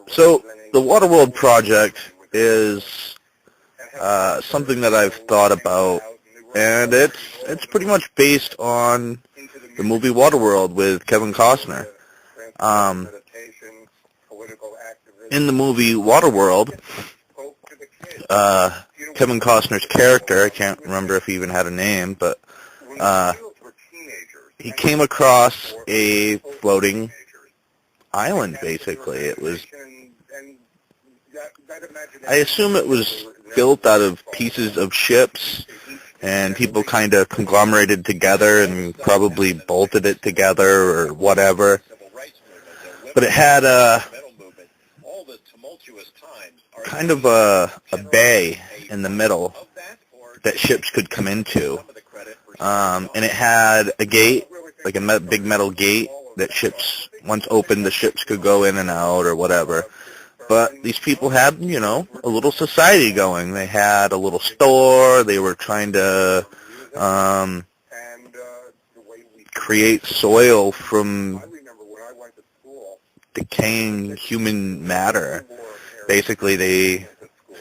So the Waterworld project is something that I've thought about, and it's pretty much based on the movie Waterworld with Kevin Costner. Um, in the movie Waterworld, Kevin Costner's character, I can't remember if he even had a name, but he came across a floating island, basically. I assume it was built out of pieces of ships, and people kind of conglomerated together and probably bolted it together or whatever. But it had kind of a bay in the middle that ships could come into. And it had a gate, like a big metal gate that ships, once opened, the ships could go in and out or whatever. But these people had, a little society going. They had a little store. They were trying to create soil from decaying human matter. Basically, they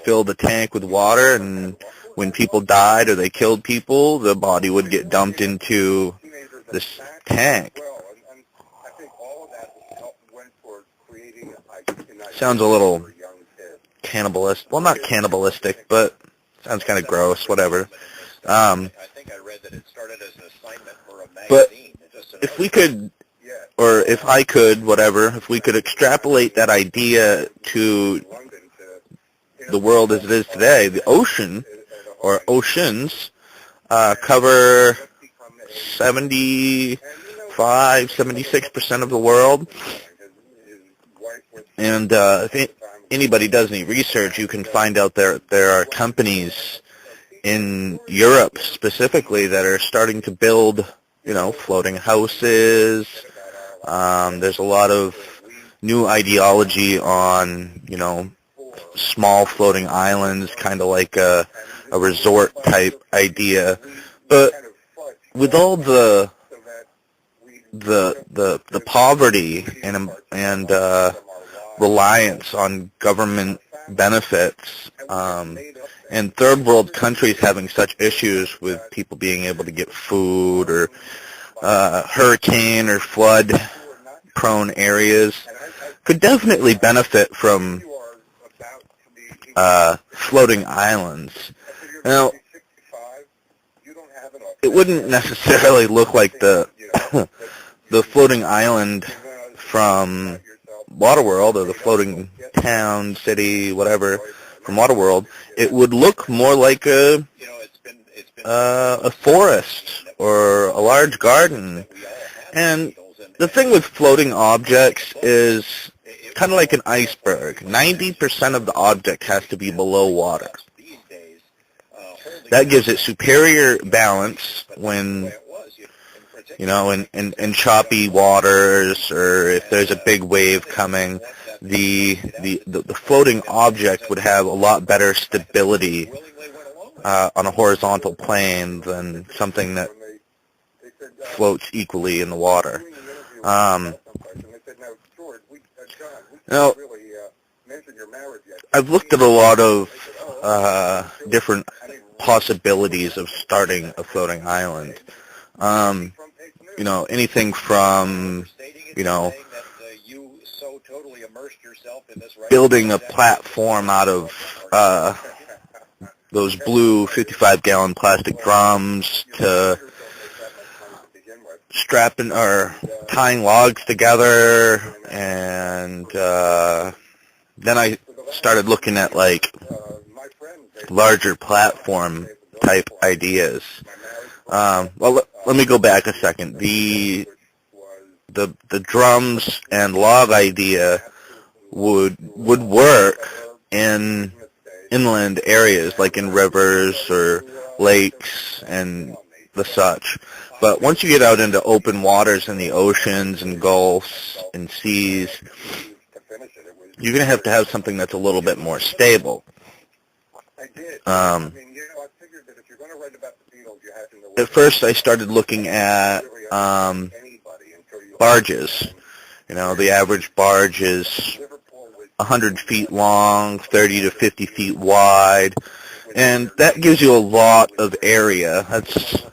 filled the tank with water, and when people died or they killed people, the body would get dumped into this tank. Sounds a little cannibalistic. Well, not cannibalistic, but sounds kind of gross, whatever. But if we could, or if I could, whatever, if we could extrapolate that idea to the world as it is today, the ocean, or oceans, cover 76% of the world. And if anybody does any research, you can find out there are companies in Europe specifically that are starting to build, floating houses. There's a lot of new ideology on, small floating islands, kind of like a resort type idea. But with all the poverty and reliance on government benefits, and third world countries having such issues with people being able to get food, or hurricane or flood prone areas, could definitely benefit from floating islands. Now, it wouldn't necessarily look like the the floating island from Waterworld, or the floating town, city, whatever, from Waterworld. It would look more like a forest or a large garden. And the thing with floating objects is kind of like an iceberg. 90% of the object has to be below water. That gives it superior balance when, in choppy waters, or if there's a big wave coming, the floating object would have a lot better stability on a horizontal plane than something that floats equally in the water. Now, I've looked at a lot of different possibilities of starting a floating island. Anything from, building a platform out of those blue 55-gallon plastic drums, to strapping or tying logs together, and then I started looking at larger platform type ideas. Well, let me go back a second. The drums and log idea would work in inland areas, like in rivers or lakes and the such. But once you get out into open waters in the oceans and gulfs and seas, you're going to have something that's a little bit more stable. At first, I started looking at barges. The average barge is 100 feet long, 30 to 50 feet wide, and that gives you a lot of area. That's,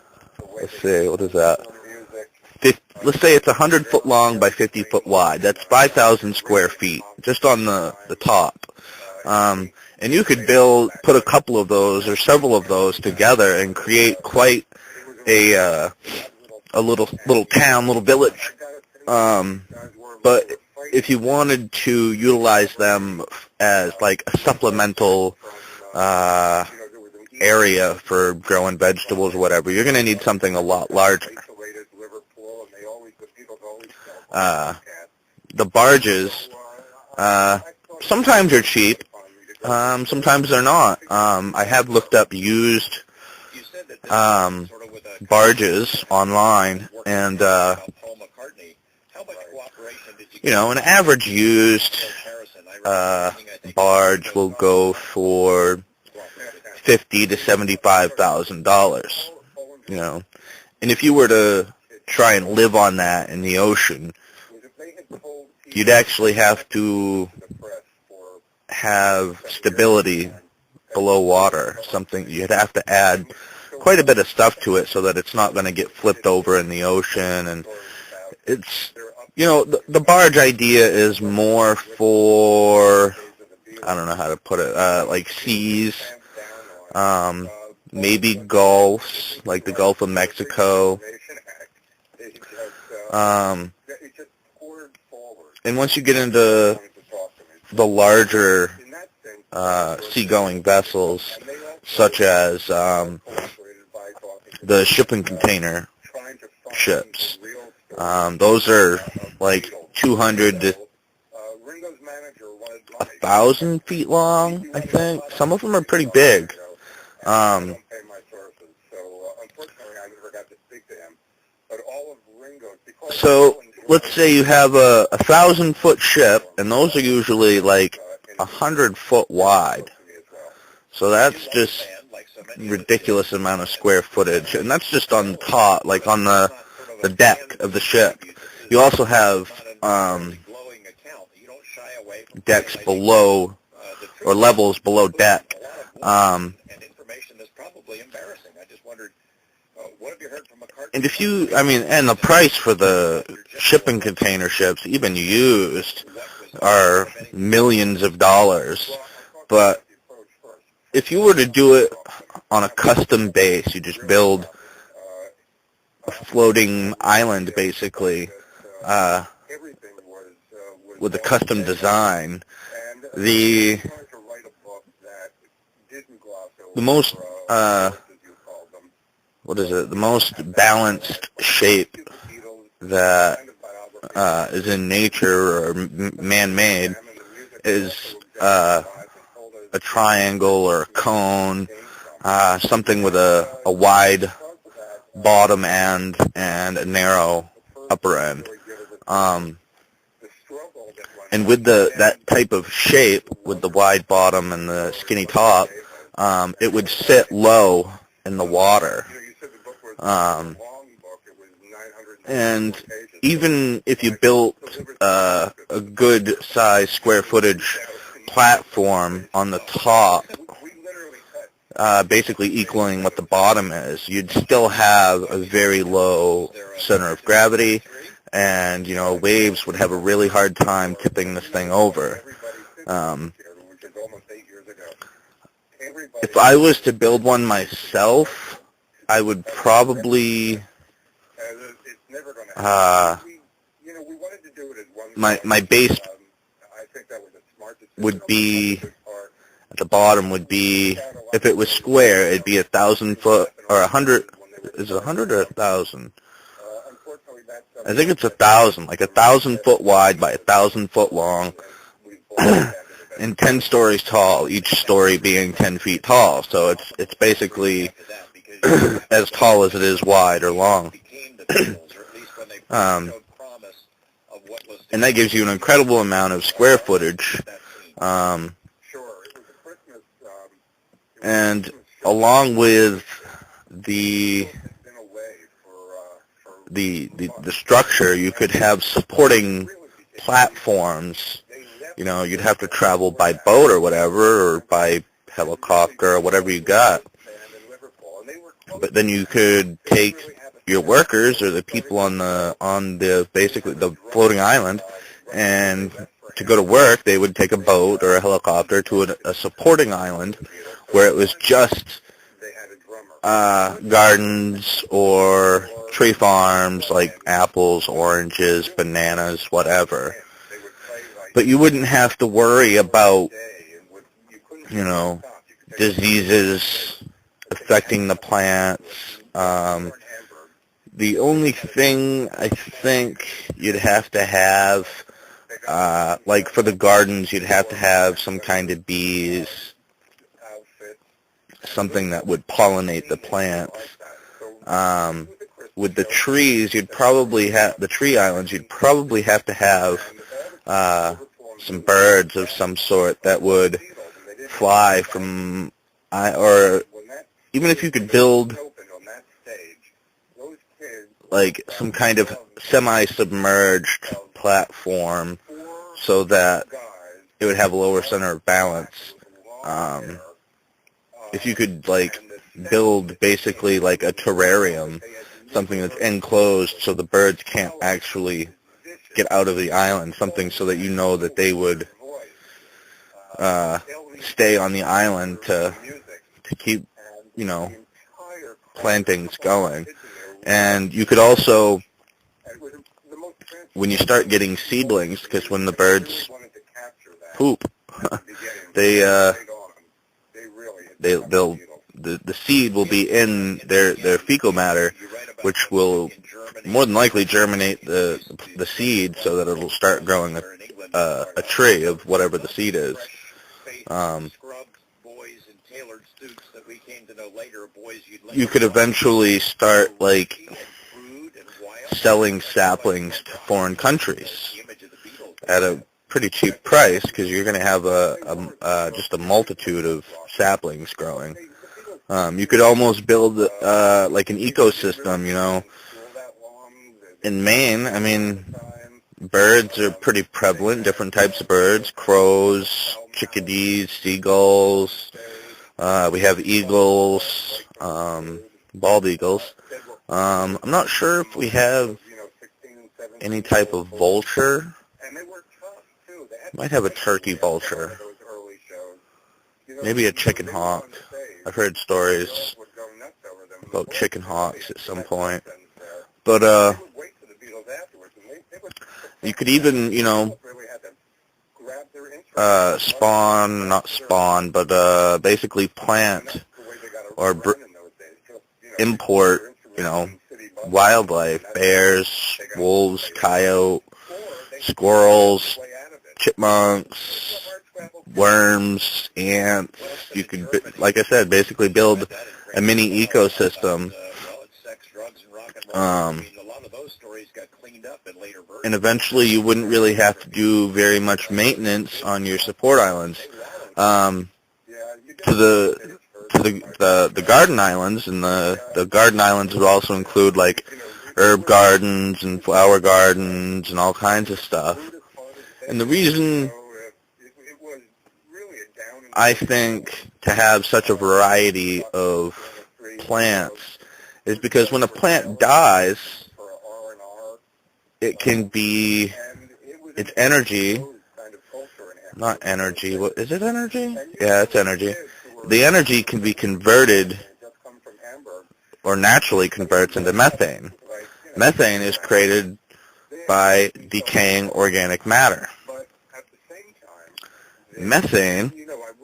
let's see, what is that? Let's say it's 100 foot long by 50 foot wide. That's 5,000 square feet just on the top. And you could put a couple of those or several of those together and create quite a little town, little village. But if you wanted to utilize them as like a supplemental area for growing vegetables or whatever, you're going to need something a lot larger. The barges, sometimes they're cheap, sometimes they're not. I have looked up used barges online, and an average used barge will go for $50,000 to $75,000. And if you were to try and live on that in the ocean, you'd actually have to have stability below water. You'd have to add quite a bit of stuff to it so that it's not going to get flipped over in the ocean. And it's, the barge idea is more for, I don't know how to put it, like seas, maybe gulfs, like the Gulf of Mexico. And once you get into the larger seagoing vessels, such as the shipping container ships, those are like 200 to 1,000 feet long, I think. Some of them are pretty big. So let's say you have a 1,000-foot ship, and those are usually like 100 foot wide. So that's just ridiculous amount of square footage, and that's just on top, like on the deck of the ship. You also have decks below, or levels below deck. And and the price for the shipping container ships, even used, are millions of dollars. But if you were to do it on a custom base, you just build a floating island, basically, with a custom design. The most the most balanced shape that is in nature or man-made is a triangle or a cone, something with a wide bottom end and a narrow upper end. And with that type of shape, with the wide bottom and the skinny top, it would sit low in the water. And even if you built a good size square footage platform on the top, basically equaling what the bottom is, you'd still have a very low center of gravity, and waves would have a really hard time tipping this thing over. If I was to build one myself, I would probably my base would be at the bottom would be, if it was square, it'd be 1,000 foot or 100. Is it 100 or 1,000? I think it's 1,000, like 1,000 foot wide by 1,000 foot long, and 10 stories tall. Each story being 10 feet tall. So it's basically as tall as it is wide or long. And that gives you an incredible amount of square footage. And along with the structure, you could have supporting platforms You'd have to travel by boat or whatever, or by helicopter or whatever you got. But then you could take your workers or the people on the basically the floating island, and to go to work, they would take a boat or a helicopter to a supporting island where it was just gardens or tree farms like apples, oranges, bananas, whatever. But you wouldn't have to worry about, diseases affecting the plants. The only thing I think you'd have to have, like for the gardens, you'd have to have some kind of bees, something that would pollinate the plants. With the trees, the tree islands, you'd probably have to have some birds of some sort that would fly from, or even if you could build like some kind of semi-submerged platform so that it would have a lower center of balance. If you could like build basically like a terrarium, something that's enclosed so the birds can't actually get out of the island, something so that that they would stay on the island to keep, plantings going. And you could also, when you start getting seedlings, because when the birds poop, the seed will be in their fecal matter, which will more than likely germinate the seed so that it'll start growing a tree of whatever the seed is. You could eventually start like selling saplings to foreign countries at a pretty cheap price, because you're going to have just a multitude of saplings growing. You could almost build like an ecosystem, In Maine, birds are pretty prevalent, different types of birds, crows, chickadees, seagulls. We have eagles, bald eagles. I'm not sure if we have any type of vulture. Might have a turkey vulture. Maybe a chicken hawk. I've heard stories about chicken hawks at some point. But you could even, basically plant or import, wildlife, bears, wolves, coyote, squirrels, chipmunks, worms, ants. You could, like I said, basically build a mini ecosystem. And eventually you wouldn't really have to do very much maintenance on your support islands. To the garden islands, and the garden islands would also include like herb gardens and flower gardens and all kinds of stuff. And the reason I think to have such a variety of plants is because when a plant dies, it can be, it's energy, not energy, what is it, energy? Yeah, it's energy. The energy can be converted, or naturally converts into methane. Methane is created by decaying organic matter. Methane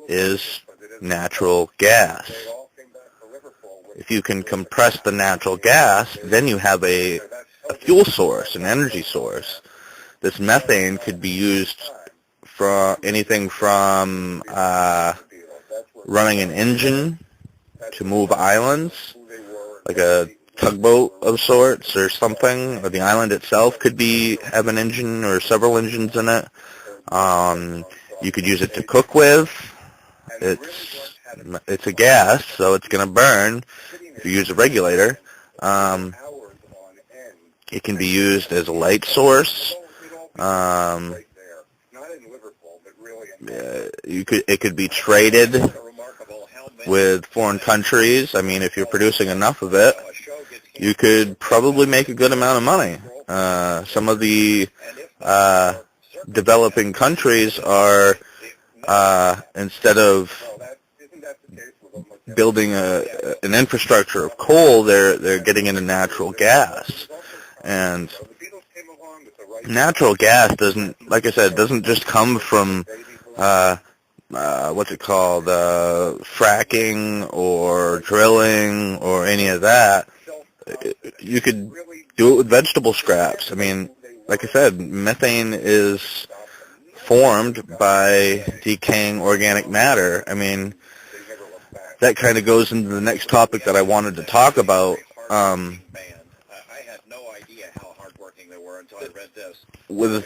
is natural gas. If you can compress the natural gas, then you have a fuel source, an energy source. This methane could be used for anything from running an engine to move islands, like a tugboat of sorts or something, or the island itself could have an engine or several engines in it. You could use it to cook with. It's a gas, so it's going to burn if you use a regulator. It can be used as a light source. it could be traded with foreign countries. I mean, if you're producing enough of it, you could probably make a good amount of money. Some of the developing countries are, instead of building an infrastructure of coal, they're getting into natural gas. And natural gas doesn't, like I said, doesn't just come from what's it called, fracking or drilling or any of that. You could do it with vegetable scraps. I mean, like I said, methane is formed by decaying organic matter. I mean, that kind of goes into the next topic that I wanted to talk about. With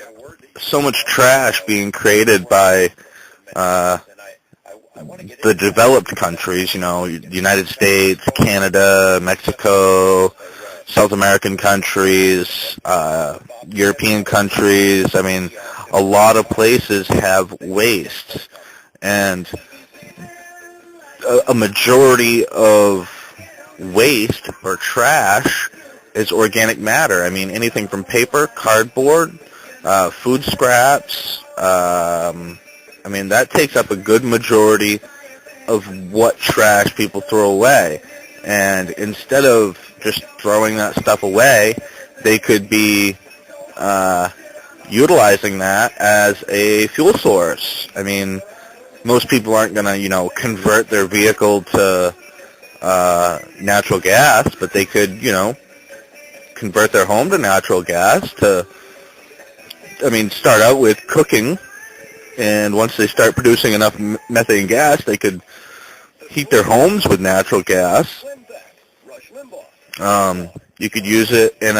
so much trash being created by the developed countries, you know, the United States, Canada, Mexico, South American countries, European countries. I mean, a lot of places have waste, and a majority of waste or trash is organic matter. I mean, anything from paper, cardboard, food scraps. I mean, that takes up a good majority of what trash people throw away. And instead of just throwing that stuff away, they could be utilizing that as a fuel source. I mean, most people aren't going to, you know, convert their vehicle to natural gas, but they could, you know, convert their home to natural gas to, I mean, start out with cooking, and once they start producing enough methane gas, they could heat their homes with natural gas. You could use it in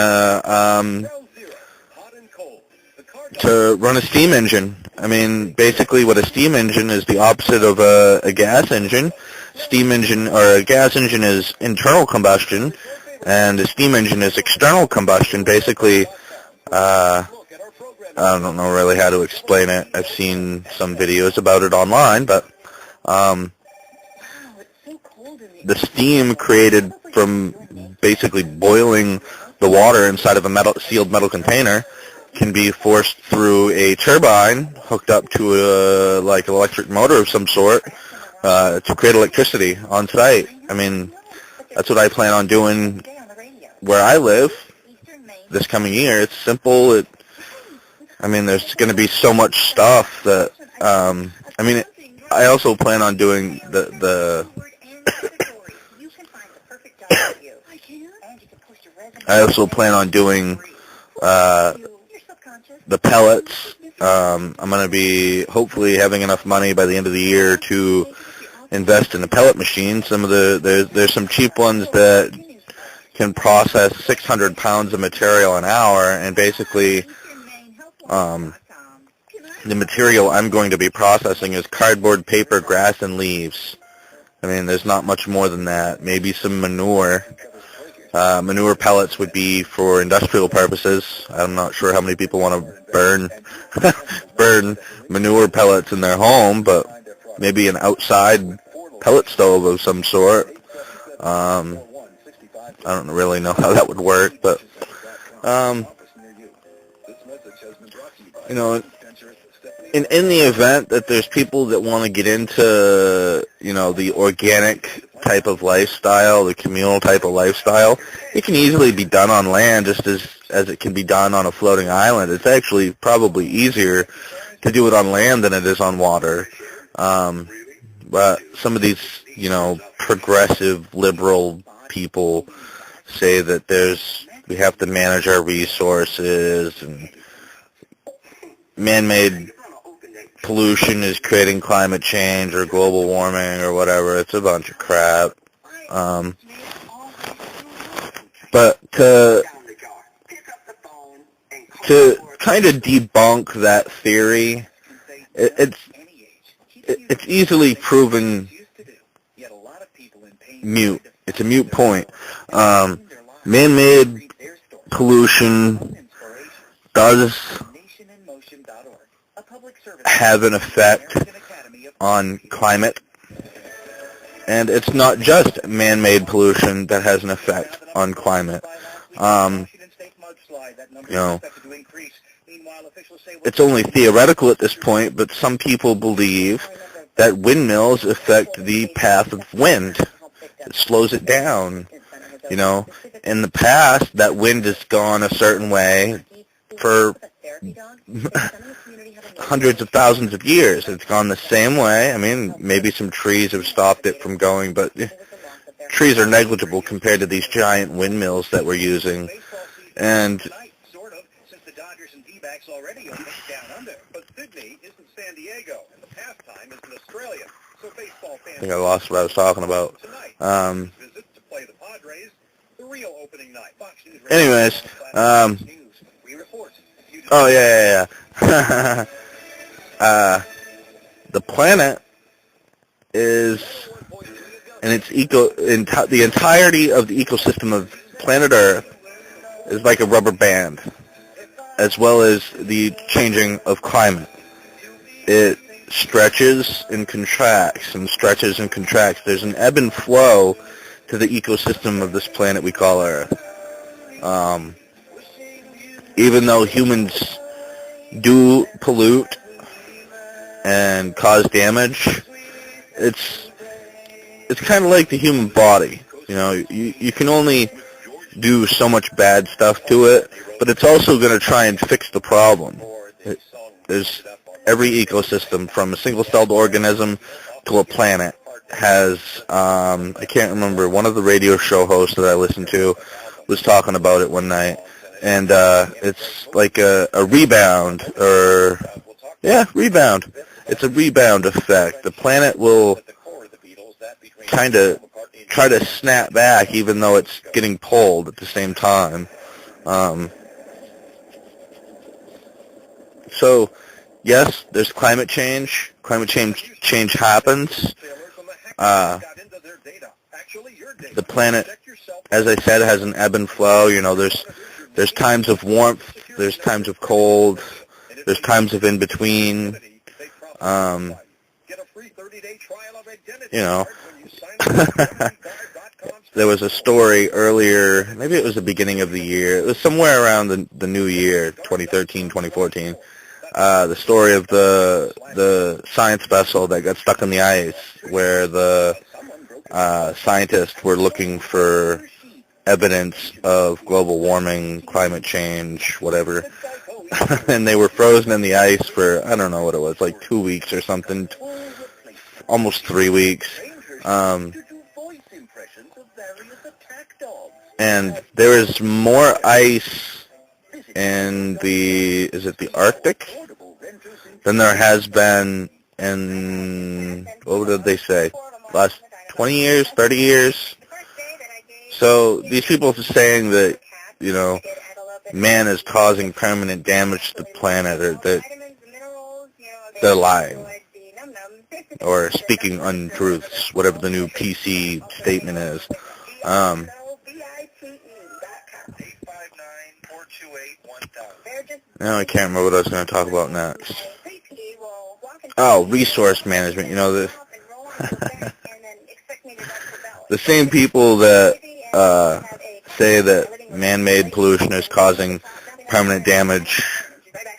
to run a steam engine. I mean, basically what a steam engine is the opposite of a gas engine. Steam engine, or a gas engine, is internal combustion, and a steam engine is external combustion. Basically, I don't know really how to explain it. I've seen some videos about it online, but the steam created from basically boiling the water inside of a sealed metal container can be forced through a turbine hooked up to a like electric motor of some sort to create electricity on site. I mean, that's what I plan on doing where I live this coming year. It's simple. I mean, there's going to be so much stuff that, I mean, I also plan on doing I also plan on doing the pellets. I'm going to be hopefully having enough money by the end of the year to invest in a pellet machine. There's some cheap ones that can process 600 pounds of material an hour, and basically the material I'm going to be processing is cardboard, paper, grass, and leaves. I mean, there's not much more than that. Maybe some manure. Manure pellets would be for industrial purposes. I'm not sure how many people want to burn manure pellets in their home, but maybe an outside pellet stove of some sort. I don't really know how that would work, but you know, in the event that there's people that want to get into, you know, the organic type of lifestyle, the communal type of lifestyle, it can easily be done on land just as it can be done on a floating island. It's actually probably easier to do it on land than it is on water. But some of these, you know, progressive liberal people say that we have to manage our resources, and man-made pollution is creating climate change or global warming or whatever. It's a bunch of crap. But to kind of debunk that theory, it's easily proven mute. It's a mute point. Man-made pollution does have an effect on climate. And it's not just man-made pollution that has an effect on climate. You know, it's only theoretical at this point, but some people believe that windmills affect the path of wind. It slows it down. You know, in the past, that wind has gone a certain way for hundreds of thousands of years. It's gone the same way. I mean, maybe some trees have stopped it from going, but trees are negligible compared to these giant windmills that we're using. And already down under, but Sydney isn't San Diego, and the pastime isn't Australia. So baseball fans, I think I lost what I was talking about. Visit to play the Padres, the Rio opening night. Anyways, oh yeah. The planet is, and its the entirety of the ecosystem of planet Earth is like a rubber band, as well as the changing of climate. It stretches and contracts and stretches and contracts. There's an ebb and flow to the ecosystem of this planet we call Earth. Even though humans do pollute and cause damage, it's kind of like the human body. You know, you can only do so much bad stuff to it, but it's also going to try and fix the problem. There's every ecosystem, from a single-celled organism to a planet, has, I can't remember, one of the radio show hosts that I listened to was talking about it one night, and it's like a rebound, rebound. It's a rebound effect. The planet will kind of try to snap back, even though it's getting pulled at the same time. So, yes, there's climate change. Climate change happens. The planet, as I said, has an ebb and flow. You know, there's times of warmth, there's times of cold, there's times of in between. You know, there was a story earlier, maybe it was the beginning of the year, it was somewhere around the new year, 2013, 2014, the story of the science vessel that got stuck in the ice, where the scientists were looking for evidence of global warming, climate change, whatever, and they were frozen in the ice for, I don't know what it was, like 2 weeks or something, almost 3 weeks. And there is more ice in the Arctic than there has been in, what did they say, last 20 years, 30 years? So these people are saying that, you know, man is causing permanent damage to the planet, or that they're lying, or speaking untruths, whatever the new PC statement is. Now I can't remember what I was going to talk about next. Oh, resource management. You know, the same people that say that man-made pollution is causing permanent damage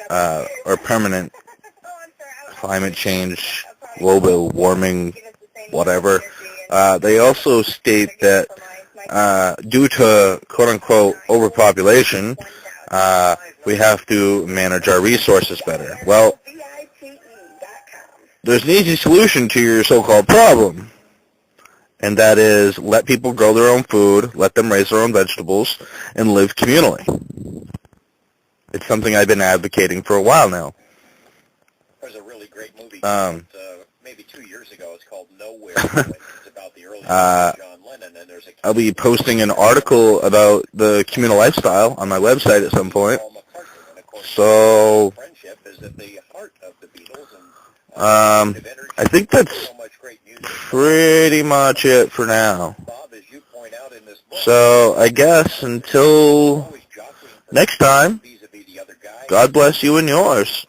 or permanent climate change, global warming, whatever. They also state that due to quote-unquote overpopulation, we have to manage our resources better. Well, there's an easy solution to your so-called problem, and that is let people grow their own food, let them raise their own vegetables, and live communally. It's something I've been advocating for a while now. There's a really great movie maybe 2 years ago. It's called Nowhere. It's about the early John Lennon, and there's I'll be posting an article about the communal lifestyle on my website at some point. So, I think that's pretty much it for now. So, I guess until next time, God bless you and yours.